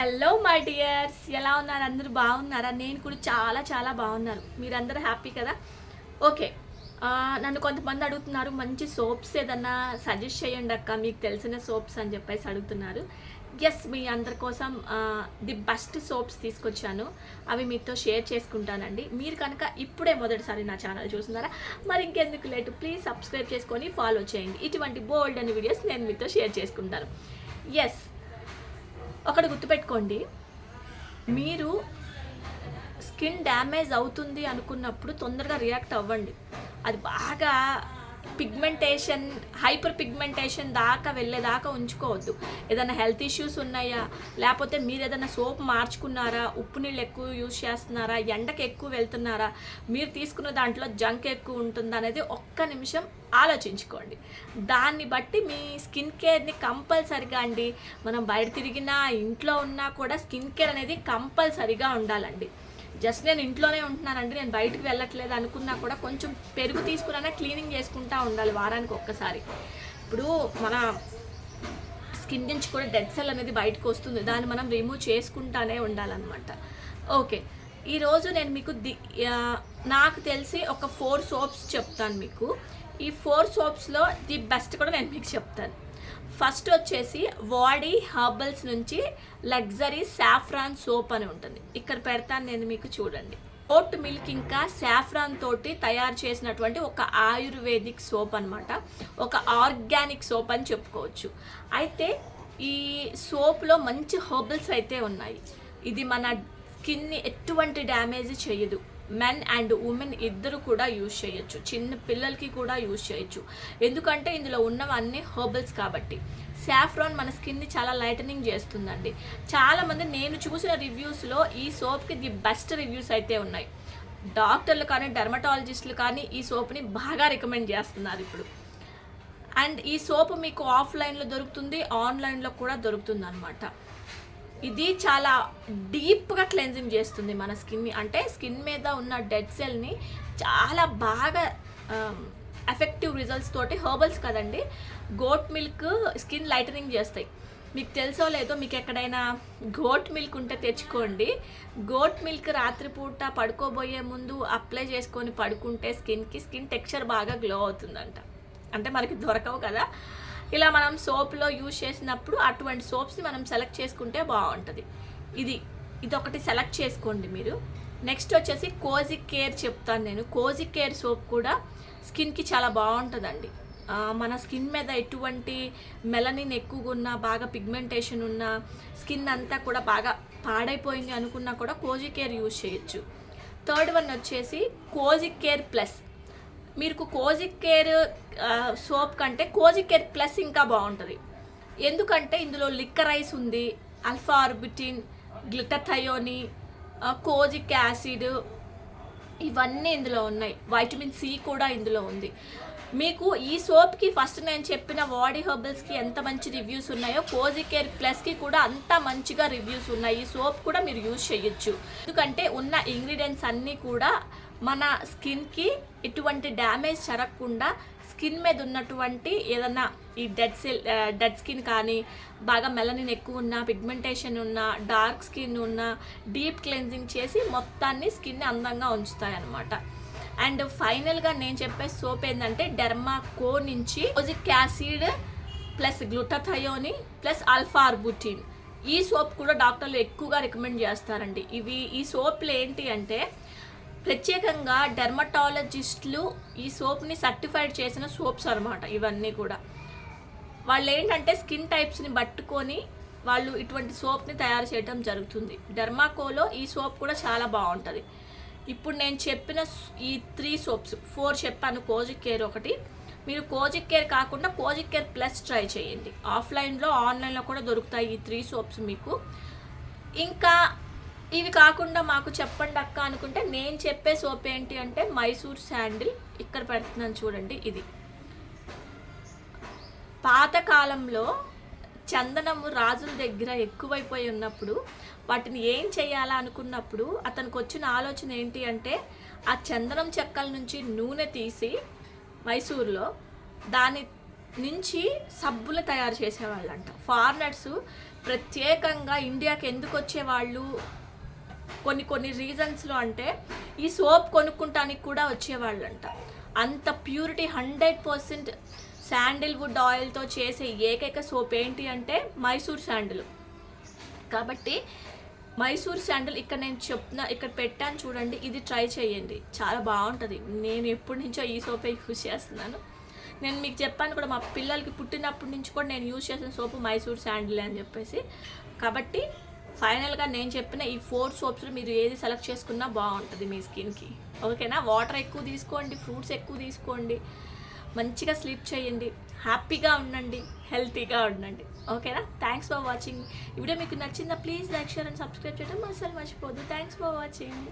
Hello my dears, ఎలా ఉన్నారు? అందరూ బాగున్నారా? నేను కూడా చాలా చాలా బాగున్నాను. మీరందరూ హ్యాపీ కదా? ఓకే. నన్ను కొంతమంది అడుగుతున్నారు, మంచి సోప్స్ ఏదన్నా సజెస్ట్ చేయండి అక్క, మీకు తెలిసిన సోప్స్ అని చెప్పేసి అడుగుతున్నారు. ఎస్, మీ అందరి కోసం ది బెస్ట్ సోప్స్ తీసుకొచ్చాను. అవి మీతో షేర్ చేసుకుంటానండి. మీరు కనుక ఇప్పుడే మొదటిసారి నా ఛానల్ చూస్తున్నారా, మరి ఇంకెందుకు లేటు, ప్లీజ్ సబ్స్క్రైబ్ చేసుకొని ఫాలో చేయండి. ఇటువంటి బోల్డ్ అని వీడియోస్ నేను మీతో షేర్ చేసుకుంటాను. ఎస్, ఒకటి గుర్తుపెట్టుకోండి, మీరు స్కిన్ డ్యామేజ్ అవుతుంది అనుకున్నప్పుడు తొందరగా రియాక్ట్ అవ్వండి. అది బాగా పిగ్మెంటేషన్, హైపర్ పిగ్మెంటేషన్ దాకా వెళ్ళేదాకా ఉంచుకోవద్దు. ఏదైనా హెల్త్ ఇష్యూస్ ఉన్నాయా, లేకపోతే మీరు ఏదైనా సోప్ మార్చుకున్నారా, ఉప్పు నీళ్ళు ఎక్కువ యూజ్ చేస్తున్నారా, ఎండకి ఎక్కువ వెళ్తున్నారా, మీరు తీసుకున్న దాంట్లో జంక్ ఎక్కువ ఉంటుందా అనేది ఒక్క నిమిషం ఆలోచించుకోండి. దాన్ని బట్టి మీ స్కిన్ కేర్ని కంపల్సరిగా అండి, మనం బయట తిరిగినా ఇంట్లో ఉన్నా కూడా స్కిన్ కేర్ అనేది కంపల్సరిగా ఉండాలండి. జస్ట్ నేను ఇంట్లోనే ఉంటున్నానండి, నేను బయటకు వెళ్ళట్లేదు అనుకున్నా కూడా కొంచెం పెరుగు తీసుకున్నా క్లీనింగ్ చేసుకుంటూ ఉండాలి వారానికి ఒక్కసారి. ఇప్పుడు మన స్కిన్ నుంచి కూడా డెడ్ సెల్ అనేది బయటకు వస్తుంది, దాన్ని మనం రిమూవ్ చేసుకుంటానే ఉండాలన్నమాట. ఓకే, ఈరోజు నేను మీకు నాకు తెలిసి ఒక 4 సోప్స్ చెప్తాను మీకు. ఈ 4 సోప్స్లో ది బెస్ట్ కూడా నేను మీకు చెప్తాను. ఫస్ట్ వచ్చేసి వాడీ హర్బల్స్ నుంచి లగ్జరీ సాఫ్రాన్ సోప్ అని ఉంటుంది. ఇక్కడ పెడతాను నేను మీకు, చూడండి. ఓట్ మిల్క్ ఇంకా సాఫ్రాన్ తోటి తయారు చేసినటువంటి ఒక ఆయుర్వేదిక్ సోప్ అనమాట. ఒక ఆర్గానిక్ సోప్ అని చెప్పుకోవచ్చు. అయితే ఈ సోప్లో మంచి హర్బల్స్ అయితే ఉన్నాయి. ఇది మన స్కిన్ని ఎటువంటి డ్యామేజ్ చేయదు. మెన్ అండ్ ఉమెన్ ఇద్దరు కూడా యూజ్ చేయొచ్చు, చిన్న పిల్లలకి కూడా యూజ్ చేయొచ్చు. ఎందుకంటే ఇందులో ఉన్నవన్నీ హర్బల్స్ కాబట్టి. సాఫ్రాన్ మన స్కిన్ని చాలా లైటనింగ్ చేస్తుందండి. చాలామంది నేను చూసిన రివ్యూస్లో ఈ సోప్కి ది బెస్ట్ రివ్యూస్ అయితే ఉన్నాయి. డాక్టర్లు కానీ డెర్మటాలజిస్టులు కానీ ఈ సోప్ని బాగా రికమెండ్ చేస్తున్నారు ఇప్పుడు. అండ్ ఈ సోప్ మీకు ఆఫ్లైన్లో దొరుకుతుంది, ఆన్లైన్లో కూడా దొరుకుతుంది అనమాట. ఇది చాలా డీప్గా క్లెన్జింగ్ చేస్తుంది మన స్కిన్ని. అంటే స్కిన్ మీద ఉన్న డెడ్ సెల్ని చాలా బాగా ఎఫెక్టివ్ రిజల్ట్స్ తోటి, హర్బల్స్ కదండి, గోట్ మిల్క్ స్కిన్ లైటనింగ్ చేస్తాయి. మీకు తెలుసో లేదో, మీకు ఎక్కడైనా గోట్ మిల్క్ ఉంటే తెచ్చుకోండి. గోట్ మిల్క్ రాత్రిపూట పడుకోబోయే ముందు అప్లై చేసుకొని పడుకుంటే స్కిన్ టెక్స్చర్ బాగా గ్లో అవుతుందంట. అంటే మనకి దొరకవు కదా, ఇలా మనం సోప్లో యూజ్ చేసినప్పుడు అటువంటి సోప్స్ని మనం సెలెక్ట్ చేసుకుంటే బాగుంటుంది. ఇది ఒకటి సెలెక్ట్ చేసుకోండి మీరు. నెక్స్ట్ వచ్చేసి కోజీ కేర్ చెప్తాను నేను. కోజీ కేర్ సోప్ కూడా స్కిన్కి చాలా బాగుంటుందండి. మన స్కిన్ మీద ఎటువంటి మెలనిన్ ఎక్కువగా ఉన్నా, బాగా పిగ్మెంటేషన్ ఉన్న స్కిన్ అంతా కూడా బాగా పాడైపోయింది అనుకున్నా కూడా కోజీ కేర్ యూజ్ చేయొచ్చు. థర్డ్ వన్ వచ్చేసి కోజీ కేర్ ప్లస్. మీకు కోజీ కేర్ సోప్ కంటే కోజీ కేర్ ప్లస్ ఇంకా బాగుంటుంది. ఎందుకంటే ఇందులో లిక్కరైస్ ఉంది, ఆల్ఫా ఆర్బిటిన్, గ్లిటథయోని, కోజిక్ యాసిడ్, ఇవన్నీ ఇందులో ఉన్నాయి. వైటమిన్ సి కూడా ఇందులో ఉంది. మీకు ఈ సోప్కి ఫస్ట్ నేను చెప్పిన వాడీ హెర్బల్స్కి ఎంత మంచి రివ్యూస్ ఉన్నాయో, కోజీ కేర్ ప్లస్కి కూడా అంత మంచిగా రివ్యూస్ ఉన్నాయి. ఈ సోప్ కూడా మీరు యూజ్ చేయొచ్చు. ఎందుకంటే ఉన్న ఇంగ్రీడియంట్స్ అన్నీ కూడా మన స్కిన్కి ఎటువంటి డ్యామేజ్ జరగకుండా, స్కిన్ మీద ఉన్నటువంటి ఏదన్నా ఈ డెడ్ స్కిన్ కానీ, బాగా మెలనిన్ ఎక్కువ ఉన్న, పిగ్మెంటేషన్ ఉన్న, డార్క్ స్కిన్ ఉన్న డీప్ క్లెన్జింగ్ చేసి మొత్తాన్ని స్కిన్ని అందంగా ఉంచుతాయన్నమాట. అండ్ ఫైనల్గా నేను చెప్పే సోప్ ఏంటంటే డెర్మాకో నుంచి kojic acid plus glutathione plus alpha arbutin. ఈ సోప్ కూడా డాక్టర్లు ఎక్కువగా రికమెండ్ చేస్తారండి. ఈ సోప్లు ఏంటి అంటే ప్రత్యేకంగా డెర్మటాలజిస్టులు ఈ సోప్ని సర్టిఫైడ్ చేసిన సోప్స్ అనమాట. ఇవన్నీ కూడా వాళ్ళు ఏంటంటే స్కిన్ టైప్స్ని పట్టుకొని వాళ్ళు ఇటువంటి సోప్ని తయారు చేయడం జరుగుతుంది. డెర్మాకోలో ఈ సోప్ కూడా చాలా బాగుంటుంది. ఇప్పుడు నేను చెప్పిన ఈ 3 సోప్స్ 4 చెప్పాను. కోజిక్ కేర్ ఒకటి, మీరు కోజిక్ కేర్ కాకుండా కోజిక్ కేర్ ప్లస్ ట్రై చేయండి. ఆఫ్లైన్లో ఆన్లైన్లో కూడా దొరుకుతాయి ఈ 3 సోప్స్ మీకు. ఇంకా ఇవి కాకుండా మాకు చెప్పండి అక్క అనుకుంటే నేను చెప్పే సోప్ ఏంటి అంటే మైసూర్ శాండిల్. ఇక్కడ పెడుతున్నాను చూడండి. ఇది పాతకాలంలో చందనము రాజుల దగ్గర ఎక్కువైపోయి ఉన్నప్పుడు వాటిని ఏం చేయాలా అనుకున్నప్పుడు అతనికి వచ్చిన ఆలోచన ఏంటి అంటే ఆ చందనం చెక్కల నుంచి నూనె తీసి మైసూర్లో దాని నుంచి సబ్బులు తయారు చేసేవాళ్ళంట. ఫారినర్స్ ప్రత్యేకంగా ఇండియాకి ఎందుకు వచ్చేవాళ్ళు కొన్ని కొన్ని రీజన్స్లో అంటే ఈ సోప్ కొనుక్కుంటానికి కూడా వచ్చేవాళ్ళంట. అంత ప్యూరిటీ 100% శాండిల్వుడ్ ఆయిల్తో చేసే ఏకైక సోప్ ఏంటి అంటే మైసూర్ శాండిల్. కాబట్టి మైసూర్ శాండిల్ ఇక్కడ పెట్టాను చూడండి, ఇది ట్రై చేయండి, చాలా బాగుంటుంది. నేను ఎప్పటి నుంచో ఈ సోపే యూజ్ చేస్తున్నాను. నేను మీకు చెప్పాను కూడా, మా పిల్లలకి పుట్టినప్పటి నుంచి కూడా నేను యూజ్ చేసిన సోపు మైసూర్ శాండిల్ అని చెప్పేసి. కాబట్టి ఫైనల్గా నేను చెప్పిన ఈ 4 సోప్స్లో మీరు ఏది సెలెక్ట్ చేసుకున్నా బాగుంటుంది మీ స్కిన్కి. ఓకేనా? వాటర్ ఎక్కువ తీసుకోండి, ఫ్రూట్స్ ఎక్కువ తీసుకోండి, మంచిగా స్లీప్ చేయండి, హ్యాపీగా ఉండండి, హెల్తీగా ఉండండి. ఓకేనా? Thanks for watching. ఈ వీడియో మీకు నచ్చిందా? Please like, share and subscribe చేయడం అసలు మర్చిపోద్దు. Thanks for watching.